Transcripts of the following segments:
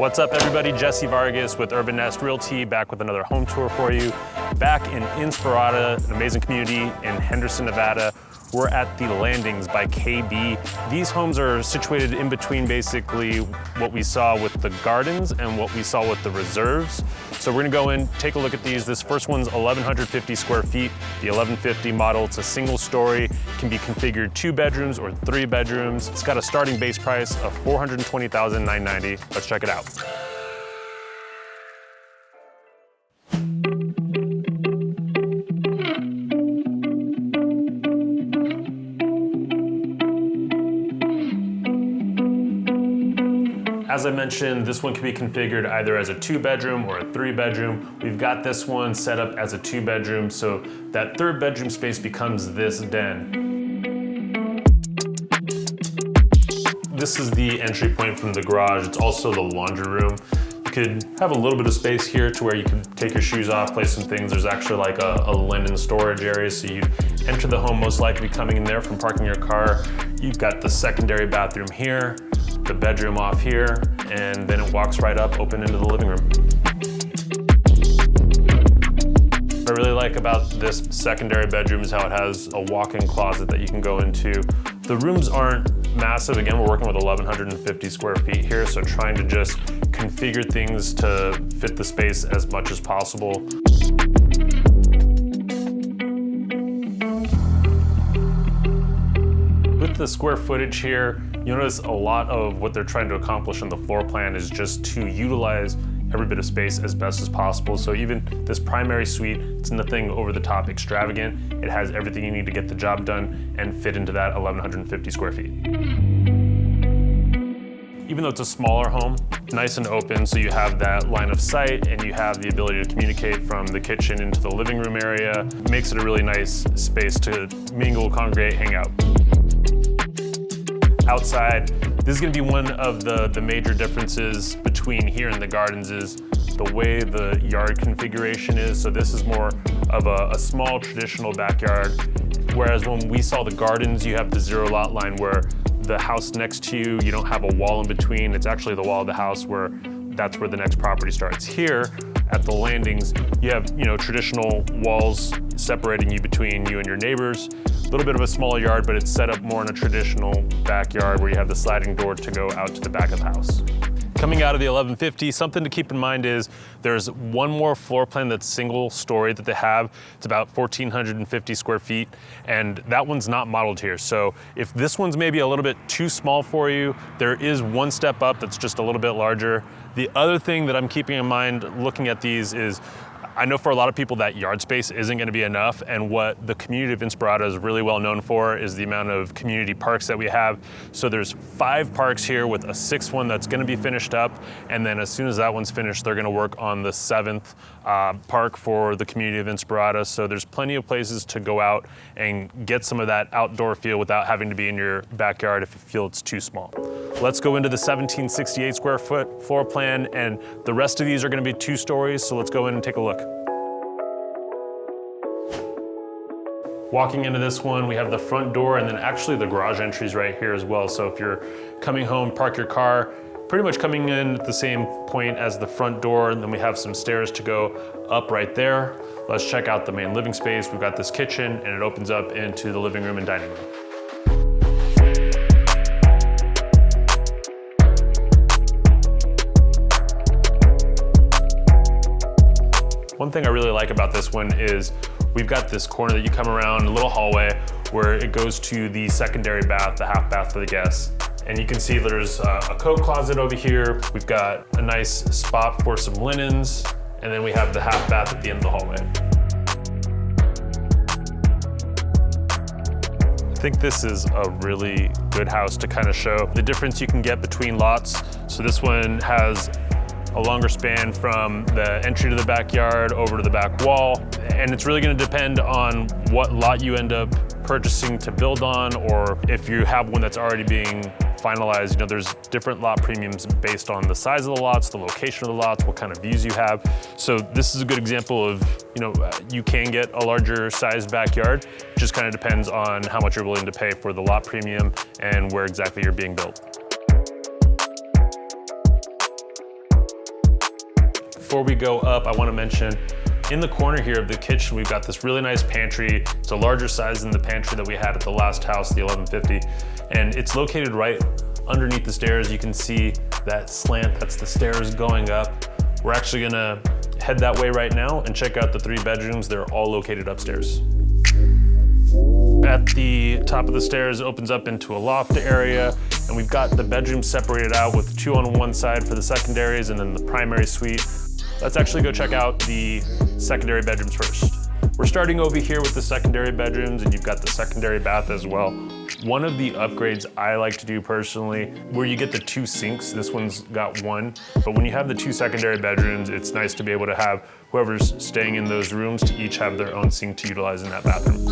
What's up everybody, Jesse Vargas with Urban Nest Realty, back with another home tour for you. Back in Inspirada, an amazing community in Henderson, Nevada. We're at the Landings by KB. These homes are situated in between basically what we saw with the gardens and what we saw with the reserves. So we're gonna go in, take a look at these. This first one's 1,150 square feet, the 1150 model. It's a single story, can be configured 2 bedrooms or 3 bedrooms. It's got a starting base price of $420,990. Let's check it out. As I mentioned, this one can be configured either as a 2-bedroom or a 3-bedroom. We've got this one set up as a 2-bedroom, so that 3rd bedroom space becomes this den. This is the entry point from the garage. It's also the laundry room. You could have a little bit of space here to where you can take your shoes off, place some things. There's actually like a linen storage area, so you'd enter the home most likely coming in there from parking your car. You've got the secondary bathroom here, the bedroom off here, and then it walks right up, open into the living room. What I really like about this secondary bedroom is how it has a walk-in closet that you can go into. The rooms aren't massive. Again, we're working with 1,150 square feet here, so trying to just configure things to fit the space as much as possible. With the square footage here, you'll notice a lot of what they're trying to accomplish on the floor plan is just to utilize every bit of space as best as possible. So even this primary suite, it's nothing over the top extravagant. It has everything you need to get the job done and fit into that 1,150 square feet. Even though it's a smaller home, nice and open, so you have that line of sight and you have the ability to communicate from the kitchen into the living room area. Makes it a really nice space to mingle, congregate, hang out. Outside, this is gonna be one of the major differences between here and the gardens is the way the yard configuration is. So this is more of a small traditional backyard, whereas when we saw the gardens, you have the 0 lot line where the house next to you, you don't have a wall in between. It's actually the wall of the house where that's where the next property starts. Here at the Landings, you have traditional walls separating you between you and your neighbors. A little bit of a smaller yard, but it's set up more in a traditional backyard where you have the sliding door to go out to the back of the house. Coming out of the 1150, something to keep in mind is there's one more floor plan that's single story that they have. It's about 1,450 square feet, and that one's not modeled here. So if this one's maybe a little bit too small for you, there is one step up that's just a little bit larger. The other thing that I'm keeping in mind looking at these is I know for a lot of people that yard space isn't gonna be enough, and what the community of Inspirada is really well known for is the amount of community parks that we have. So there's 5 parks here with a 6th one that's gonna be finished up, and then as soon as that one's finished, they're gonna work on the 7th park for the community of Inspirada. So there's plenty of places to go out and get some of that outdoor feel without having to be in your backyard if you feel it's too small. Let's go into the 1,768 square foot floor plan, and the rest of these are gonna be 2 stories, so let's go in and take a look. Walking into this one, we have the front door and then actually the garage entries right here as well. So if you're coming home, park your car, pretty much coming in at the same point as the front door, and then we have some stairs to go up right there. Let's check out the main living space. We've got this kitchen and it opens up into the living room and dining room. One thing I really like about this one is we've got this corner that you come around, a little hallway where it goes to the secondary bath, the half bath for the guests. And you can see there's a coat closet over here. We've got a nice spot for some linens, and then we have the half bath at the end of the hallway. I think this is a really good house to kind of show the difference you can get between lots. So this one has a longer span from the entry to the backyard over to the back wall. And it's really gonna depend on what lot you end up purchasing to build on, or if you have one that's already being finalized. There's different lot premiums based on the size of the lots, the location of the lots, what kind of views you have. So this is a good example of, you can get a larger sized backyard. Just kind of depends on how much you're willing to pay for the lot premium and where exactly you're being built. before we go up, I want to mention in the corner here of the kitchen, we've got this really nice pantry. It's a larger size than the pantry that we had at the last house, the 1150. And it's located right underneath the stairs. You can see that slant, that's the stairs going up. We're actually gonna head that way right now and check out the 3 bedrooms. They're all located upstairs. At the top of the stairs opens up into a loft area, and we've got the bedrooms separated out with 2 on one side for the secondaries and then the primary suite. Let's actually go check out the secondary bedrooms first. We're starting over here with the secondary bedrooms, and you've got the secondary bath as well. One of the upgrades I like to do personally, where you get the 2 sinks, this one's got 1, but when you have the 2 secondary bedrooms, it's nice to be able to have whoever's staying in those rooms to each have their own sink to utilize in that bathroom.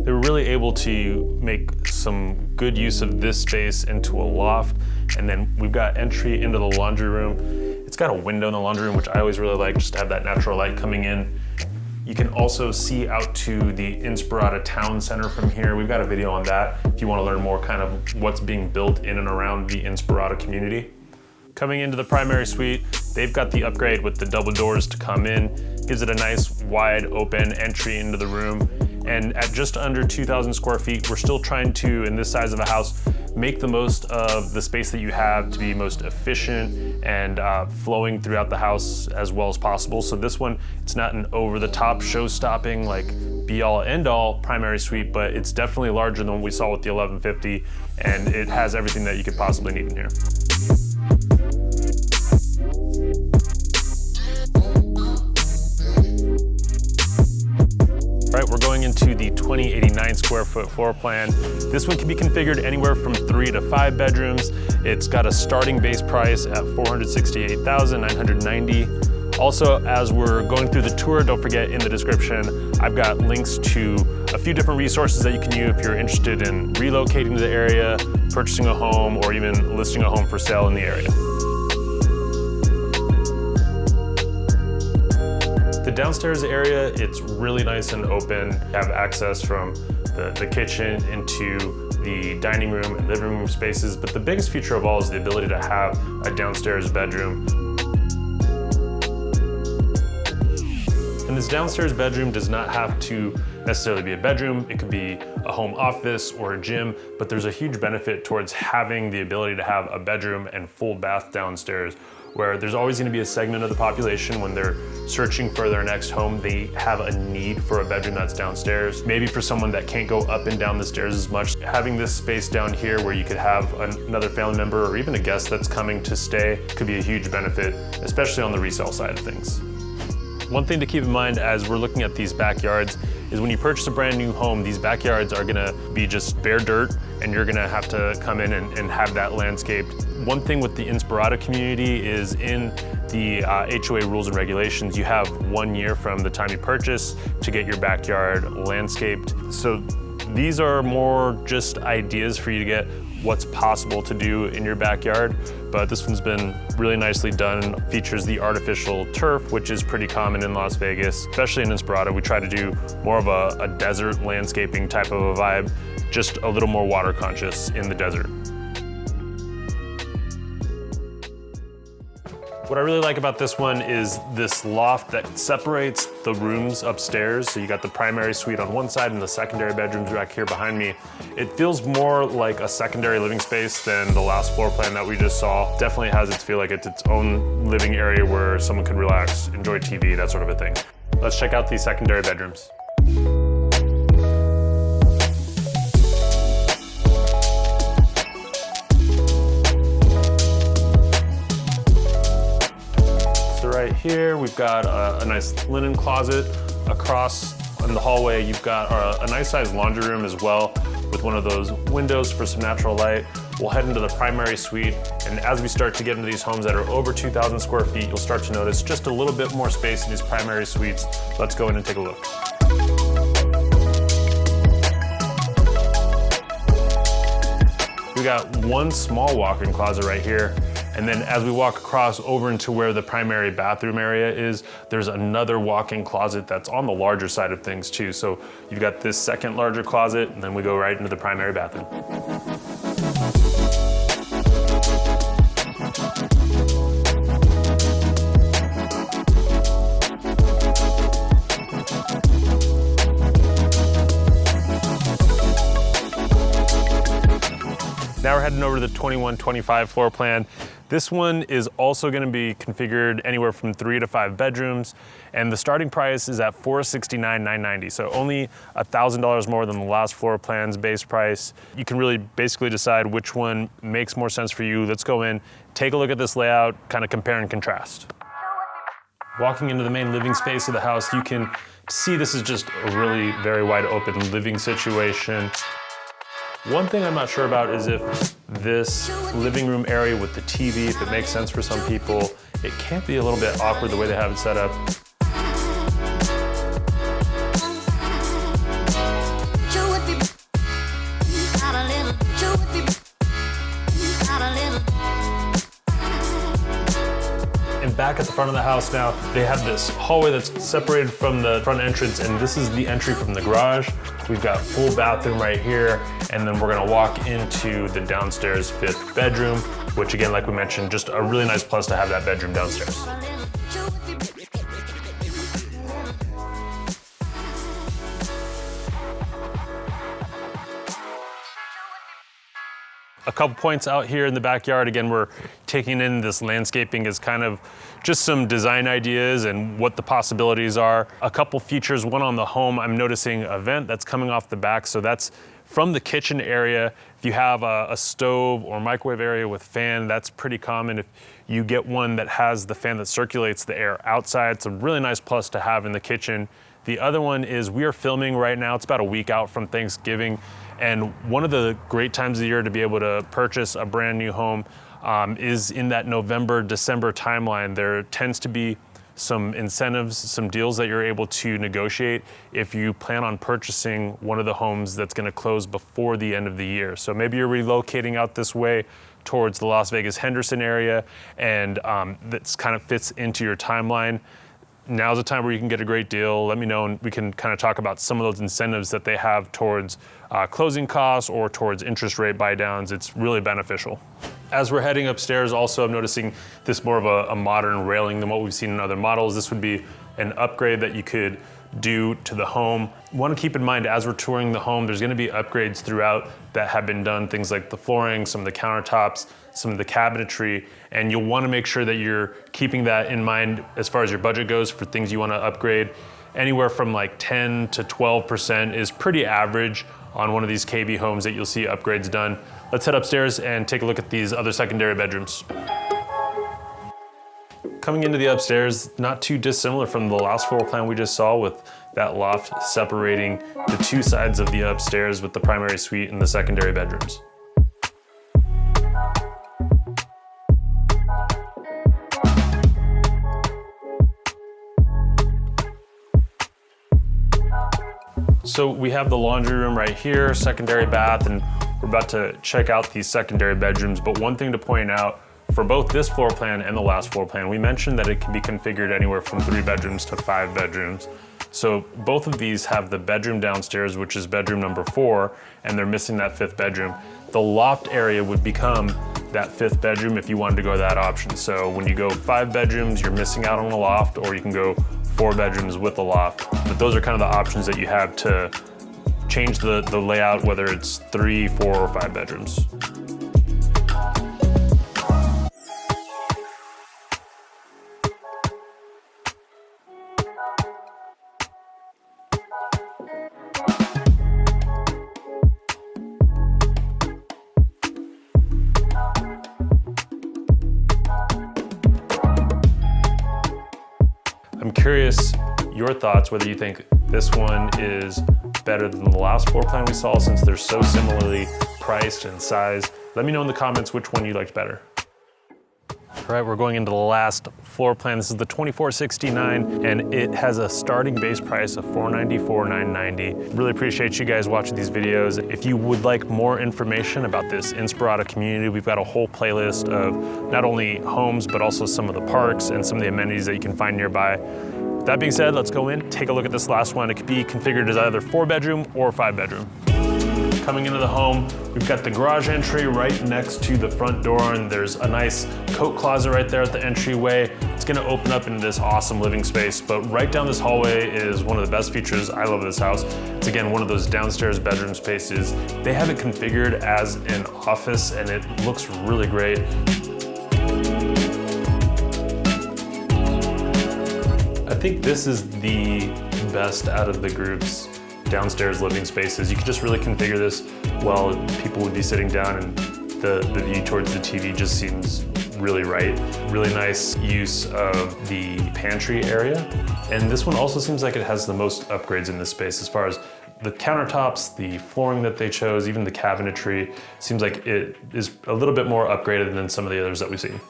They were really able to make some good use of this space into a loft, and then we've got entry into the laundry room. It's got a window in the laundry room, which I always really like, just to have that natural light coming in. You can also see out to the Inspirada Town Center from here. We've got a video on that if you want to learn more kind of what's being built in and around the Inspirada community. Coming into the primary suite, they've got the upgrade with the double doors to come in. Gives it a nice wide open entry into the room. And at just under 2,000 square feet, we're still trying to, in this size of a house, make the most of the space that you have to be most efficient and flowing throughout the house as well as possible. So this one, it's not an over-the-top show-stopping, like be-all, end-all primary suite, but it's definitely larger than what we saw with the 1150, and it has everything that you could possibly need in here. All right, we're going into the 2089 square foot floor plan. This one can be configured anywhere from 3 to 5 bedrooms. It's got a starting base price at $468,990. Also, as we're going through the tour, don't forget in the description, I've got links to a few different resources that you can use if you're interested in relocating to the area, purchasing a home, or even listing a home for sale in the area. The downstairs area, it's really nice and open. You have access from the kitchen into the dining room and living room spaces, but the biggest feature of all is the ability to have a downstairs bedroom. And this downstairs bedroom does not have to necessarily be a bedroom. It could be a home office or a gym, but there's a huge benefit towards having the ability to have a bedroom and full bath downstairs, where there's always going to be a segment of the population when they're searching for their next home, they have a need for a bedroom that's downstairs. Maybe for someone that can't go up and down the stairs as much, having this space down here where you could have another family member or even a guest that's coming to stay could be a huge benefit, especially on the resale side of things. One thing to keep in mind as we're looking at these backyards is when you purchase a brand new home, these backyards are gonna be just bare dirt, and you're gonna have to come in and have that landscaped. One thing with the Inspirada community is in the HOA rules and regulations, you have 1 year from the time you purchase to get your backyard landscaped. So these are more just ideas for you to get what's possible to do in your backyard, but this one's been really nicely done. Features the artificial turf, which is pretty common in Las Vegas, especially in Inspirada. We try to do more of a desert landscaping type of a vibe, just a little more water conscious in the desert. What I really like about this one is this loft that separates the rooms upstairs. So you got the primary suite on one side and the secondary bedrooms back here behind me. It feels more like a secondary living space than the last floor plan that we just saw. Definitely has its feel like it's its own living area where someone could relax, enjoy TV, that sort of a thing. Let's check out these secondary bedrooms. Right here, we've got a nice linen closet. Across in the hallway, you've got a nice sized laundry room as well, with one of those windows for some natural light. We'll head into the primary suite, and as we start to get into these homes that are over 2,000 square feet, you'll start to notice just a little bit more space in these primary suites. Let's go in and take a look. We got one small walk-in closet right here. And then as we walk across over into where the primary bathroom area is, there's another walk-in closet that's on the larger side of things too. So you've got this second larger closet, and then we go right into the primary bathroom. Now we're heading over to the 2125 floor plan. This one is also going to be configured anywhere from 3 to 5 bedrooms, and the starting price is at $469,990, so only $1,000 more than the last floor plan's base price. You can really basically decide which one makes more sense for you. Let's go in, take a look at this layout, kind of compare and contrast. Walking into the main living space of the house, you can see this is just a really very wide open living situation. One thing I'm not sure about is if this living room area with the TV, if it makes sense for some people. It can't be a little bit awkward the way they have it set up. And back at the front of the house now, they have this hallway that's separated from the front entrance, and this is the entry from the garage. We've got full bathroom right here, and then we're gonna walk into the downstairs 5th bedroom, which again, like we mentioned, just a really nice plus to have that bedroom downstairs. A couple points out here in the backyard. Again, we're taking in this landscaping as kind of just some design ideas and what the possibilities are. A couple features, one on the home, I'm noticing a vent that's coming off the back. So that's from the kitchen area. If you have a stove or microwave area with fan, that's pretty common. If you get one that has the fan that circulates the air outside, it's a really nice plus to have in the kitchen. The other one is we are filming right now. It's about a week out from Thanksgiving. And one of the great times of the year to be able to purchase a brand new home is in that November, December timeline. There tends to be some incentives, some deals that you're able to negotiate if you plan on purchasing one of the homes that's gonna close before the end of the year. So maybe you're relocating out this way towards the Las Vegas Henderson area, and that kind of fits into your timeline. Now's the time where you can get a great deal. Let me know, and we can kind of talk about some of those incentives that they have towards closing costs or towards interest rate buy downs. It's really beneficial. As we're heading upstairs, also I'm noticing this more of a modern railing than what we've seen in other models. This would be an upgrade that you could do to the home. Want to keep in mind as we're touring the home, there's going to be upgrades throughout that have been done, things like the flooring, some of the countertops, some of the cabinetry, and you'll want to make sure that you're keeping that in mind as far as your budget goes for things you want to upgrade. Anywhere from like 10 to 12% is pretty average on one of these KB homes that you'll see upgrades done. Let's head upstairs and take a look at these other secondary bedrooms. Coming into the upstairs, not too dissimilar from the last floor plan we just saw, with that loft separating the two sides of the upstairs with the primary suite and the secondary bedrooms. So we have the laundry room right here, secondary bath, and we're about to check out these secondary bedrooms. But one thing to point out, for both this floor plan and the last floor plan, we mentioned that it can be configured anywhere from 3 bedrooms to 5 bedrooms. So both of these have the bedroom downstairs, which is bedroom number 4, and they're missing that 5th bedroom. The loft area would become that 5th bedroom if you wanted to go that option. So when you go 5 bedrooms, you're missing out on the loft, or you can go 4 bedrooms with the loft. But those are kind of the options that you have to change the layout, whether it's 3, 4, or 5 bedrooms. I'm curious your thoughts, whether you think this one is better than the last floor plan we saw, since they're so similarly priced and sized. Let me know in the comments which one you liked better. All right, we're going into the last floor plan. This is the 2469, and it has a starting base price of $494,990. Really appreciate you guys watching these videos. If you would like more information about this Inspirada community, we've got a whole playlist of not only homes, but also some of the parks and some of the amenities that you can find nearby. With that being said, let's go in, take a look at this last one. It could be configured as either 4-bedroom or 5-bedroom. Coming into the home, we've got the garage entry right next to the front door, and there's a nice coat closet right there at the entryway. It's gonna open up into this awesome living space, but right down this hallway is one of the best features I love of this house. It's again, one of those downstairs bedroom spaces. They have it configured as an office, and it looks really great. I think this is the best out of the group's downstairs living spaces. You could just really configure this while people would be sitting down, and the view towards the TV just seems really right. Really nice use of the pantry area. And this one also seems like it has the most upgrades in this space as far as the countertops, the flooring that they chose, even the cabinetry. Seems like it is a little bit more upgraded than some of the others that we've seen.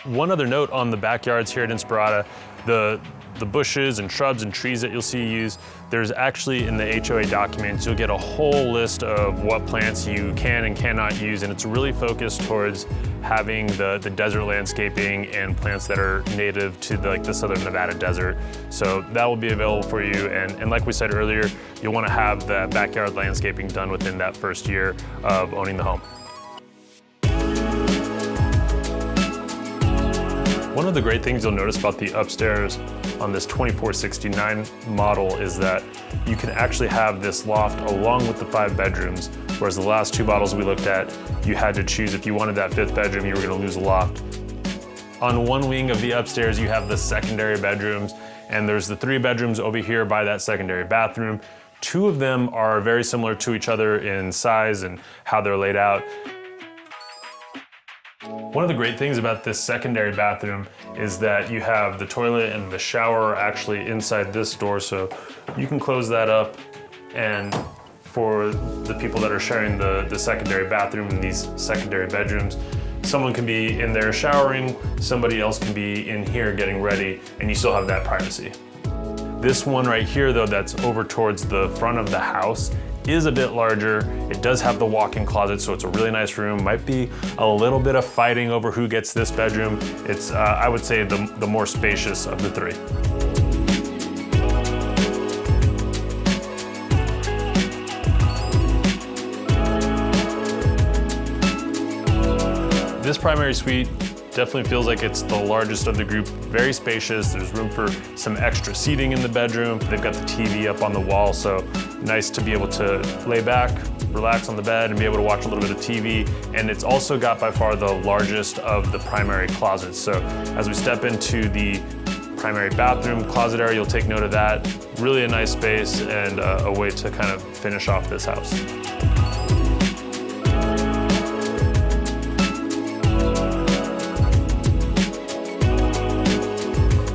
One other note on the backyards here at Inspirada, the bushes and shrubs and trees that you'll see used, there's actually in the HOA documents, you'll get a whole list of what plants you can and cannot use, and it's really focused towards having the desert landscaping and plants that are native to the Southern Nevada desert. So that will be available for you, and like we said earlier, you'll want to have the backyard landscaping done within that first year of owning the home. One of the great things you'll notice about the upstairs on this 2469 model is that you can actually have this loft along with the 5 bedrooms, whereas the last 2 models we looked at, you had to choose if you wanted that 5th bedroom, you were gonna lose a loft. On one wing of the upstairs, you have the secondary bedrooms, and there's the 3 bedrooms over here by that secondary bathroom. 2 of them are very similar to each other in size and how they're laid out. One of the great things about this secondary bathroom is that you have the toilet and the shower actually inside this door, so you can close that up, and for the people that are sharing the secondary bathroom in these secondary bedrooms, someone can be in there showering, somebody else can be in here getting ready, and you still have that privacy. This one right here though, that's over towards the front of the house, is a bit larger. It does have the walk-in closet, so it's a really nice room. Might be a little bit of fighting over who gets this bedroom. It's, I would say, the more spacious of the 3. This primary suite definitely feels like it's the largest of the group. Very spacious. There's room for some extra seating in the bedroom. They've got the TV up on the wall, so nice to be able to lay back, relax on the bed, and be able to watch a little bit of TV. And it's also got by far the largest of the primary closets. So as we step into the primary bathroom closet area, you'll take note of that. Really a nice space and a way to kind of finish off this house.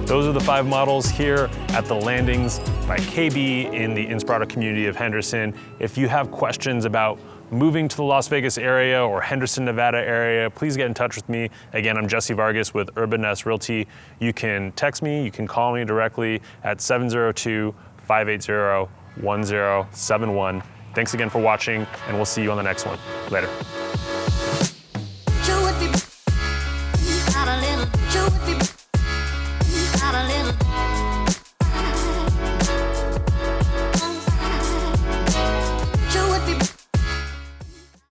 Those are the 5 models here at the Landings by KB in the Inspirada community of Henderson. If you have questions about moving to the Las Vegas area or Henderson, Nevada area, please get in touch with me. Again, I'm Jesse Vargas with Urban Nest Realty. You can text me, you can call me directly at 702-580-1071. Thanks again for watching, and we'll see you on the next one. Later.